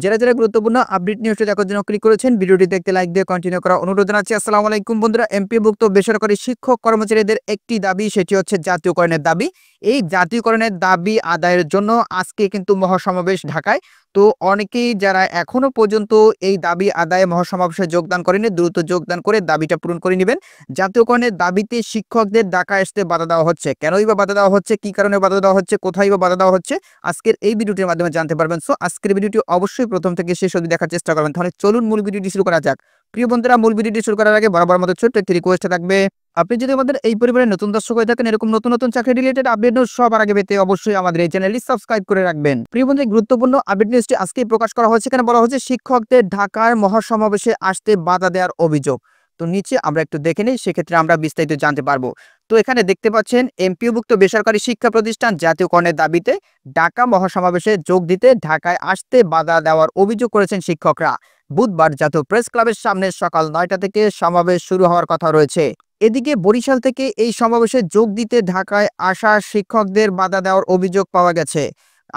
যারা গুরুত্বপূর্ণ আপডেট নিউজটি দেখার জন্য ক্লিক করেছেন, ভিডিওটি দেখতে লাইক দিয়ে কন্টিনিউ করা অনুরোধ জানাচ্ছি। আসসালামু আলাইকুম বন্ধুরা। এমপিওভুক্ত বেসরকারি শিক্ষক কর্মচারীদের একটি দাবি, সেটি হচ্ছে জাতীয়করণের দাবি। এই জাতীয়করণের দাবি আদায়ের জন্য আজকে কিন্তু মহাসমাবেশ ঢাকায়। তো অনেকেই যারা এখনো পর্যন্ত এই দাবি আদায়ে মহাসমাবেশে যোগদান করেনি, দ্রুত যোগদান করে দাবিটা পূরণ করে নেবেন। জাতীয়করণের দাবিতে শিক্ষকদের ঢাকায় আসতে বাধা দেওয়া হচ্ছে। কেনই বা বাধা দেওয়া হচ্ছে, কি কারণে বাধা দেওয়া হচ্ছে, কোথায় বা বাধা দেওয়া হচ্ছে, আজকের এই ভিডিওটির মাধ্যমে জানতে পারবেন। সো আজকের ভিডিওটি অবশ্যই প্রথম থেকে শেষ অবধি দেখার চেষ্টা করবেন। তাহলে চলুন মূল ভিডিওটি শুরু করা যাক। প্রিয় বন্ধুরা, মূল ভিডিওটি শুরু করার আগে বরাবর মতো ছোট্ট একটি রিকোয়েস্ট থাকবে। আপনি যদি আমাদের এই পরিবারের নতুন দর্শক হয়ে থাকেন, এরকম নতুন চাকরি রিলেটেড আপডেট নিউজ সবার আগে পেতে অবশ্যই আমাদের এই চ্যানেলটি সাবস্ক্রাইব করে রাখবেন। প্রিয় বন্ধুরা, গুরুত্বপূর্ণ আপডেট নিউজটি আজকেই প্রকাশ করা হয়েছে। এখানে বলা হচ্ছে শিক্ষকদের ঢাকার মহাসমাবেশে আসতে বাধা দেওয়ার অভিযোগ। তো নিচে আমরা একটু দেখে নিই, সেক্ষেত্রে আমরা বিস্তারিত জানতে পারবো। তো এখানে দেখতে পাচ্ছেন, এমপিওভুক্ত বেসরকারি শিক্ষা প্রতিষ্ঠান জাতীয়করণের দাবিতে ঢাকা মহাসমাবেশে যোগ দিতে ঢাকায় আসতে বাধা দেওয়ার অভিযোগ করেছেন শিক্ষকরা। বুধবার জাতীয় প্রেস ক্লাবের সামনে সকাল ৯টা থেকে সমাবেশ শুরু হওয়ার কথা রয়েছে। এদিকে বরিশাল থেকে এই সমাবেশে যোগ দিতে ঢাকায় আসা শিক্ষকদের বাধা দেওয়ার অভিযোগ পাওয়া গেছে।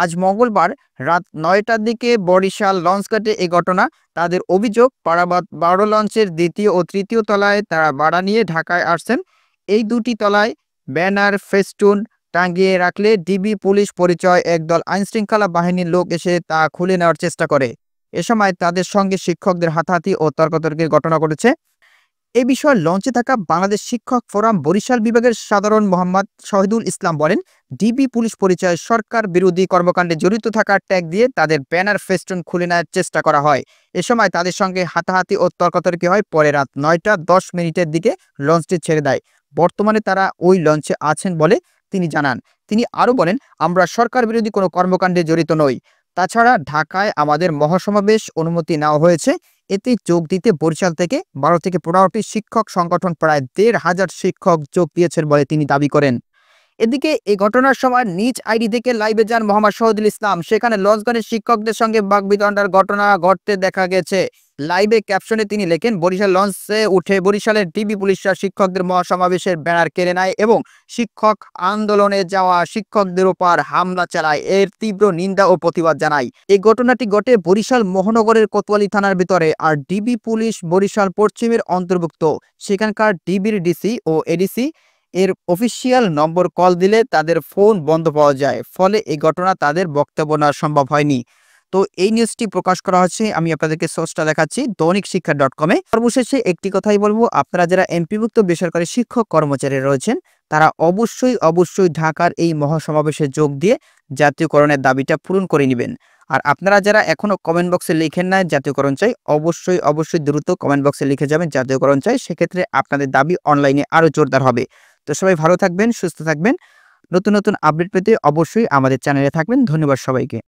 আজ মঙ্গলবার রাত ৯টার দিকে বরিশাল লঞ্চঘাটে এই ঘটনা। তাদের অভিযোগ, পারাবাদ ১২ লঞ্চের দ্বিতীয় ও তৃতীয় তলায় তারা ভাড়া নিয়ে ঢাকায় আসছেন। এই দুটি তলায় ব্যানার ফেস্টুন টাঙিয়ে রাখলে ডিবি পুলিশ পরিচয় একদল আইনশৃঙ্খলা বাহিনীর লোক এসে তা খুলে নেওয়ার চেষ্টা করে। এ সময় তাদের সঙ্গে শিক্ষকদের হাতাহাতি ও তর্কাতর্কির ঘটনা ঘটেছে। এ বিষয়ে লঞ্চে থাকা বাংলাদেশ শিক্ষক ফোরাম বরিশাল বিভাগের সাধারণ মোহাম্মদ শহীদুল ইসলাম বলেন, ডিবি পুলিশ পরিচয় সরকার বিরোধী কর্মকাণ্ডে জড়িত থাকার ট্যাগ দিয়ে তাদের ব্যানার ফেস্টুন খুলে নেওয়ার চেষ্টা করা হয়। এ সময় তাদের সঙ্গে হাতাহাতি ও তর্কাতর্কি হয়। পরে রাত ৯টা ১০ মিনিটের দিকে লঞ্চটি ছেড়ে দেয়। বর্তমানে তারা ওই লঞ্চে আছেন বলে তিনি জানান। তিনি আরও বলেন, আমরা সরকার বিরোধী কোনো কর্মকাণ্ডে জড়িত নই। তাছাড়া ঢাকায় আমাদের মহাসমাবেশ অনুমতি নেওয়া হয়েছে। এতে যোগ দিতে বরিশাল থেকে ১২ থেকে ১৫টি শিক্ষক সংগঠন প্রায় ১,৫০০ শিক্ষক যোগ দিয়েছেন বলে তিনি দাবি করেন। এদিকে এই ঘটনার সময় নিজ আইডি থেকে লাইভে যান মোহাম্মদ শহীদুল ইসলাম। সেখানে লঞ্চঘাটের শিক্ষকদের সঙ্গে বাকবিতণ্ডার ঘটনা ঘটতে দেখা গেছে। লাইভে ক্যাপশনে তিনি লেখেন, বরিশাল লঞ্চে উঠে বরিশালের ডিবি পুলিশরা শিক্ষকদের মহাসমাবেশের ব্যানার কেড়ে নেয় এবং শিক্ষক আন্দোলনে যাওয়া শিক্ষকদের উপর হামলা চালায়। এর তীব্র নিন্দা ও প্রতিবাদ জানায়। এই ঘটনাটি ঘটে বরিশাল মহানগরের কোতোয়ালি থানার ভিতরে। আর ডিবি পুলিশ বরিশাল পশ্চিমের অন্তর্ভুক্ত। সেখানকার ডিবির ডিসি ও এডিসি এর অফিসিয়াল নম্বর কল দিলে তাদের ফোন বন্ধ পাওয়া যায়। ফলে এই ঘটনা তাদের বক্তব্য নেওয়া সম্ভব হয়নি। তো এই নিউজটি প্রকাশ করা হচ্ছে, আমি আপনাদেরকে সোর্সটা দেখাচ্ছি দৈনিকশিক্ষা.com-এ। সর্বশেষে একটি কথাই বলবো, আপনারা যারা এমপিভুক্ত বেসরকারি শিক্ষক কর্মচারী রয়েছেন, তারা অবশ্যই ঢাকার এই মহাসমাবেশে যোগ দিয়ে জাতীয়করণের দাবিটা পূরণ করে নেবেন। আর আপনারা যারা এখনো কমেন্ট বক্সে লিখেন না জাতীয়করণ চাই, অবশ্যই দ্রুত কমেন্ট বক্সে লিখে যাবেন জাতীয়করণ চাই। সেক্ষেত্রে আপনাদের দাবি অনলাইনে আরো জোরদার হবে। তো সবাই ভালো থাকবেন, সুস্থ থাকবেন। নতুন আপডেট পেতে অবশ্যই আমাদের চ্যানেলে থাকবেন। ধন্যবাদ সবাইকে।